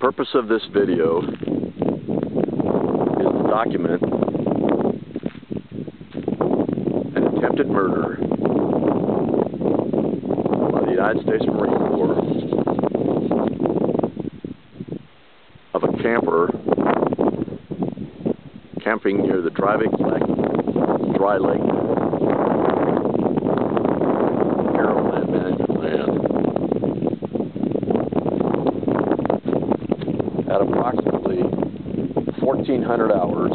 purpose of this video is to document an attempted murder by the United States Marine Corps of a camper camping near the dry lake at approximately 1400 hours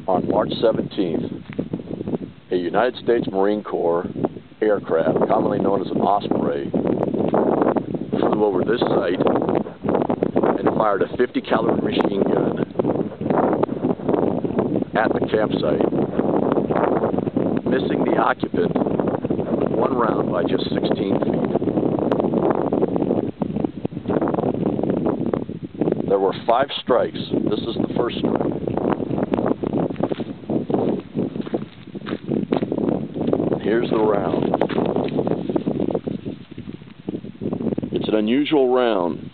on March 17th, a United States Marine Corps aircraft, commonly known as an Osprey, flew over this site and fired a 50 caliber machine gun at the campsite, missing the occupant with one round by just 16 feet. There were 5 strikes. This is the first strike. Here's the round. It's an unusual round.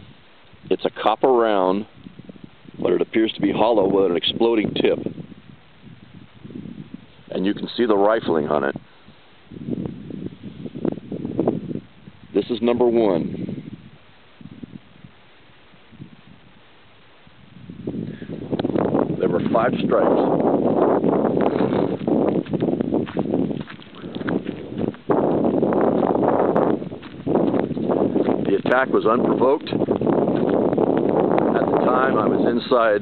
It's a copper round, but it appears to be hollow with an exploding tip. And you can see the rifling on it. This is number 1. There were 5 strikes. The attack was unprovoked. At the time, I was inside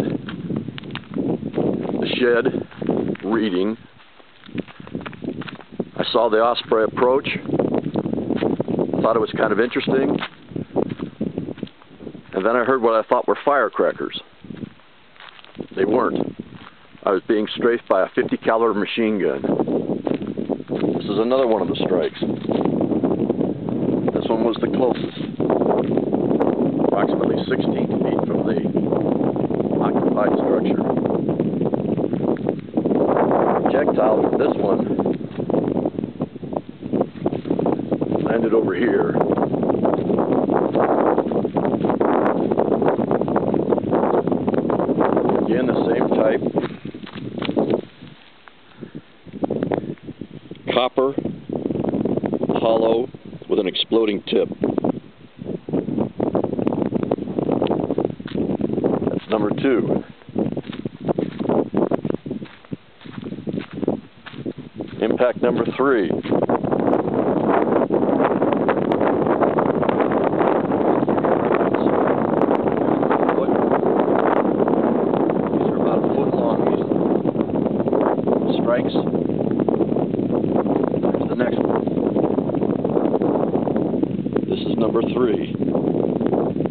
the shed reading. I saw the Osprey approach. I thought it was kind of interesting. And then I heard what I thought were firecrackers. They weren't. I was being strafed by a 50 caliber machine gun. This is another one of the strikes. This one was the closest. Approximately 16 feet from the occupied structure. The projectile for this one landed over here. Again, the same type. Copper, hollow, with an exploding tip. That's number 2. Impact number 3. Strikes. There's the next one. This is number 3.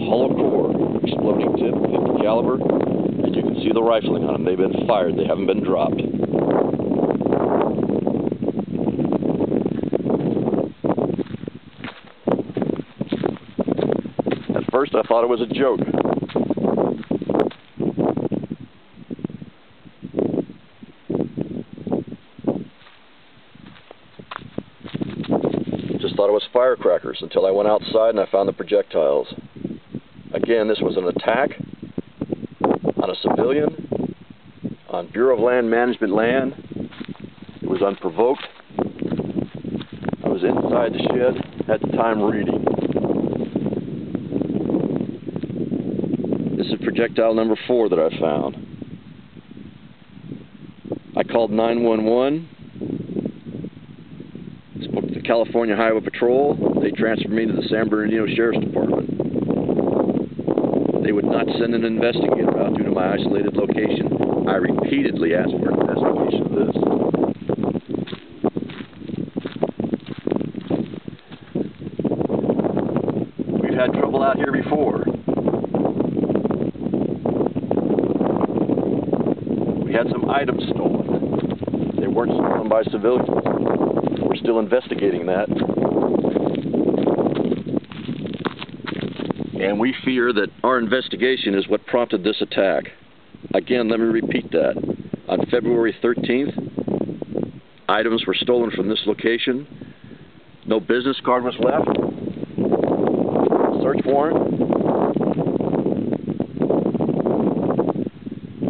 Hollow core, exploding tip, 50 caliber, and you can see the rifling on them. They've been fired. They haven't been dropped. At first, I thought it was a joke. Thought it was firecrackers until I went outside and I found the projectiles. Again, this was an attack on a civilian, on Bureau of Land Management land. It was unprovoked. I was inside the shed at the time reading. This is projectile number 4 that I found. I called 911. Spoke to the California Highway Patrol. They transferred me to the San Bernardino Sheriff's Department. They would not send an investigator out due to my isolated location. I repeatedly asked for an investigation of this. We've had trouble out here before. We had some items stolen. They weren't stolen by civilians. We're still investigating that. And we fear that our investigation is what prompted this attack. Again, let me repeat that. On February 13th, items were stolen from this location. No business card was left. Search warrant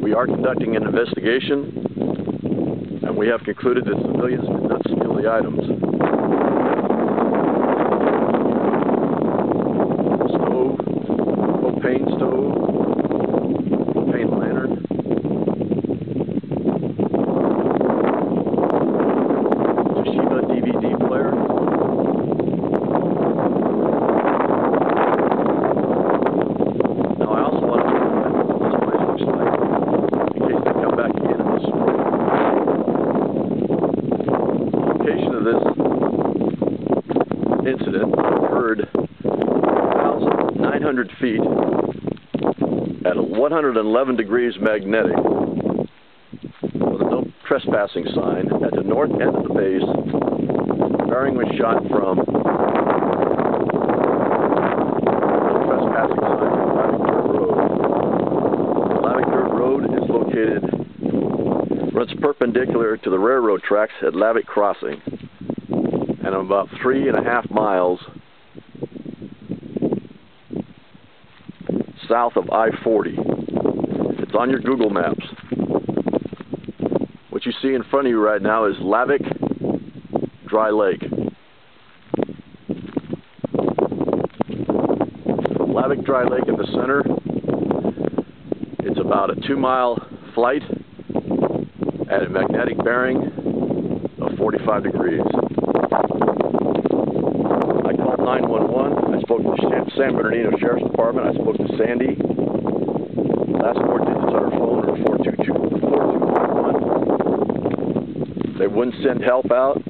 We are conducting an investigation, and we have concluded that civilians did not steal the items. Stove, propane stove, propane lantern, Toshiba DVD player, now I also want to know what this place looks like in case they come back again and destroy it. The location of this incident occurred 1,900 feet at 111 degrees magnetic with a no trespassing sign at the north end of the base. Bearing was shot from no trespassing sign from Lavic Dirt Road. Lavic Dirt Road is located, runs perpendicular to the railroad tracks at Lavic Crossing, and about 3.5 miles south of I-40. It's on your Google Maps. What you see in front of you right now is Lavic Dry Lake. From Lavic Dry Lake in the center, it's about a 2-mile flight at a magnetic bearing of 45 degrees. I called 911. I spoke to the San Bernardino Sheriff's Department. I spoke to Sandy. Last 4 digits on her phone are 4241. They wouldn't send help out.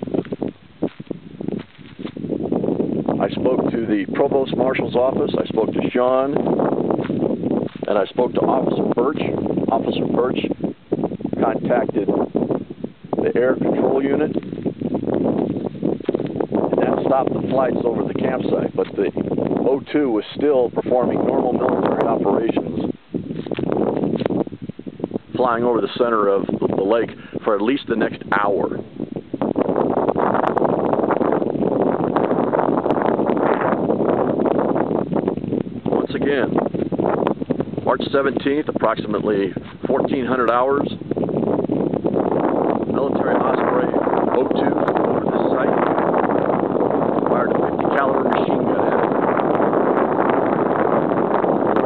I spoke to the Provost Marshal's office. I spoke to Sean. And I spoke to Officer Birch. Officer Birch contacted the air control unit. Stopped the flights over the campsite, but the O2 was still performing normal military operations, flying over the center of the lake for at least the next hour. Once again, March 17th, approximately 1400 hours, military Osprey O2 over this site. Fired a 50-caliber machine gun at it.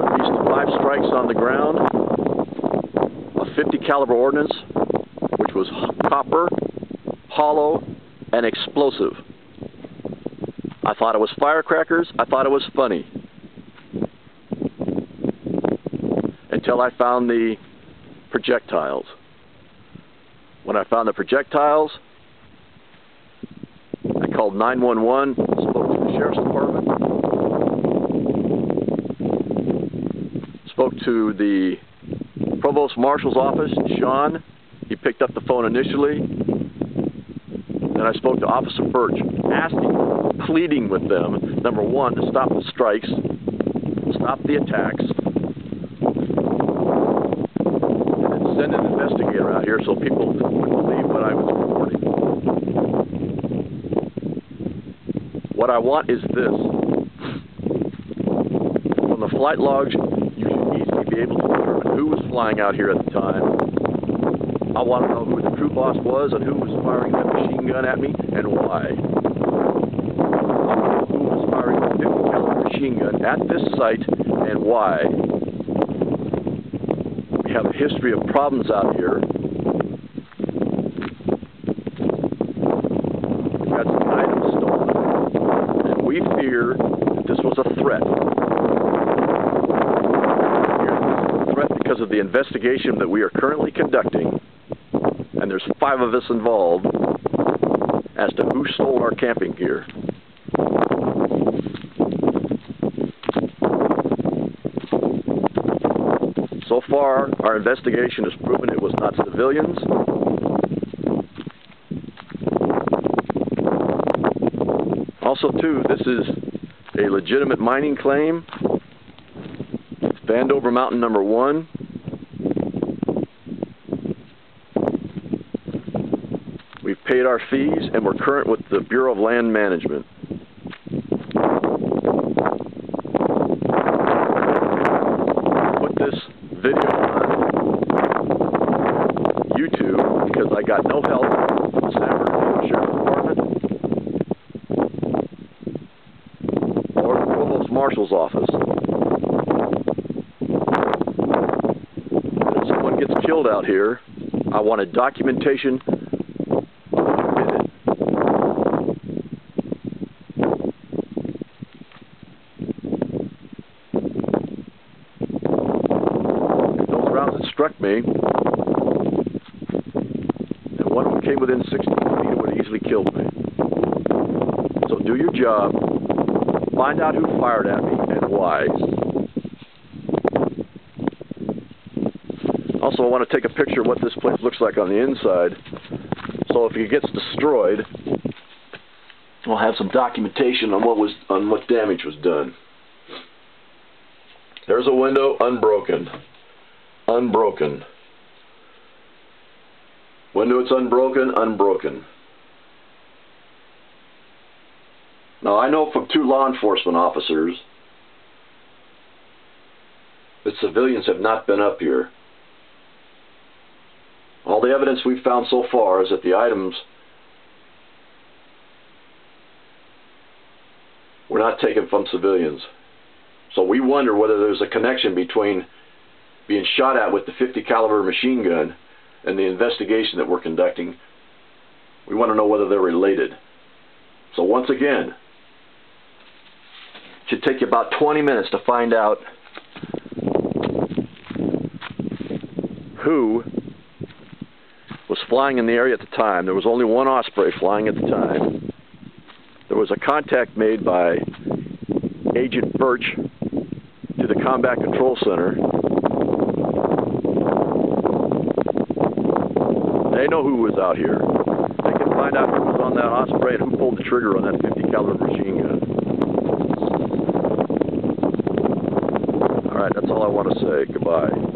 At least 5 strikes on the ground. A 50-caliber ordnance, which was copper, hollow, and explosive. I thought it was firecrackers. I thought it was funny. Until I found the projectiles. When I found the projectiles, I called 911, spoke to the Sheriff's Department, spoke to the Provost Marshal's office, Sean. He picked up the phone initially. Then I spoke to Officer Birch, asking, pleading with them, number one, to stop the strikes, stop the attacks, and send an investigator out here so people would believe what I was reporting. What I want is this. From the flight logs, you should easily be able to determine who was flying out here at the time. I want to know who the crew boss was and who was firing that machine gun at me and why. I want to know who was firing the 50-caliber machine gun at this site and why. We have a history of problems out here. We've got some items stolen. And we fear that this was a threat. We fear this is a threat because of the investigation that we are currently conducting. And there's 5 of us involved as to who stole our camping gear. So far, our investigation has proven it was not civilians. Also, too, this is a legitimate mining claim. It's Vandover Mountain number 1. We've paid our fees, and we're current with the Bureau of Land Management. Put this video on got no help from Sanford Sheriff's Department or the Provost Marshal's office. If someone gets killed out here, I wanted documentation of who did it. If those rounds had struck me, and one of them came within 60 feet, it would have easily killed me. So do your job, find out who fired at me and why. Also, I want to take a picture of what this place looks like on the inside, so if it gets destroyed, we'll have some documentation on what damage was done. There's a window, unbroken. Unbroken. Window, it's unbroken, unbroken. Now, I know from 2 law enforcement officers that civilians have not been up here. All the evidence we've found so far is that the items were not taken from civilians. So we wonder whether there's a connection between being shot at with the .50 caliber machine gun and the investigation that we're conducting. We want to know whether they're related. So once again, it should take you about 20 minutes to find out who was flying in the area at the time. There was only one Osprey flying at the time. There was a contact made by Agent Birch to the Combat Control Center. They know who was out here. They can find out who was on that Osprey and who pulled the trigger on that .50 caliber machine gun. Alright, that's all I want to say. Goodbye.